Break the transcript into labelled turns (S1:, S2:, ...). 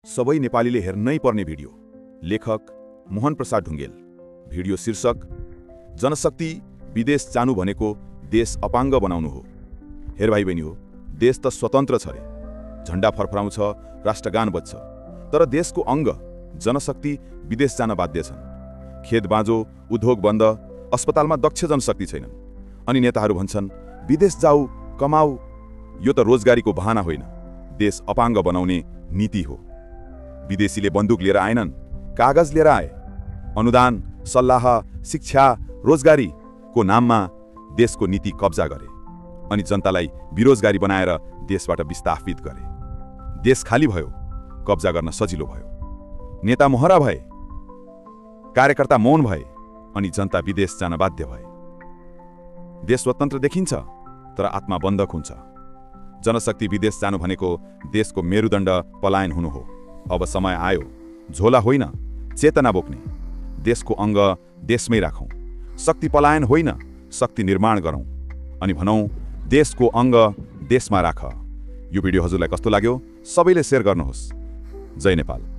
S1: सबै नेपालीले हेर्नै पर्ने भिडियो। लेखक मोहन प्रसाद ढुङ्गेल। भिडियो शीर्षक जनशक्ति विदेश जानु भनेको देश अपाङ्ग बनाउनु हो। हेर भाइ बहिनी हो, देश त स्वतन्त्र छ रे, झण्डा फरफराउँछ, राष्ट्रगान बज्छ, तर देशको अङ्ग जनशक्ति विदेश जान बाध्य छन्। खेत बाँझो, उद्योग बन्द, अस्पतालमा दक्ष जनशक्ति छैनन्। अनि नेताहरू भन्छन् विदेश जाऊ, कमाऊ। यो त रोजगारीको बहाना होइन, देश अपाङ्ग बनाउने नीति हो। विदेशीले बन्दुक लिएर आएनन्, कागज लिएर आए। अनुदान, सल्लाह, शिक्षा, रोजगारीको नाममा देशको नीति कब्जा गरे अनि जनतालाई बेरोजगारी बनाएर देशबाट विस्थापित गरे। देश खाली भयो, कब्जा गर्न सजिलो भयो। नेता मोहरा भए, कार्यकर्ता मौन भए अनि जनता विदेश जान बाध्य भए। देश स्वतन्त्र देखिन्छ तर आत्मा बन्धक हुन्छ। जनशक्ति विदेश जानु भनेको देशको मेरुदण्ड पलायन हुनु हो। अब समय आयो, झोला होइन चेतना बोक्ने। देशको अङ्ग देशमै राखौँ, शक्ति पलायन होइन, शक्ति निर्माण गरौँ अनि भनौँ देशको अङ्ग देशमा राख। यो भिडियो हजुरलाई कस्तो लाग्यो सबैले शेयर गर्नुहोस्। जय नेपाल।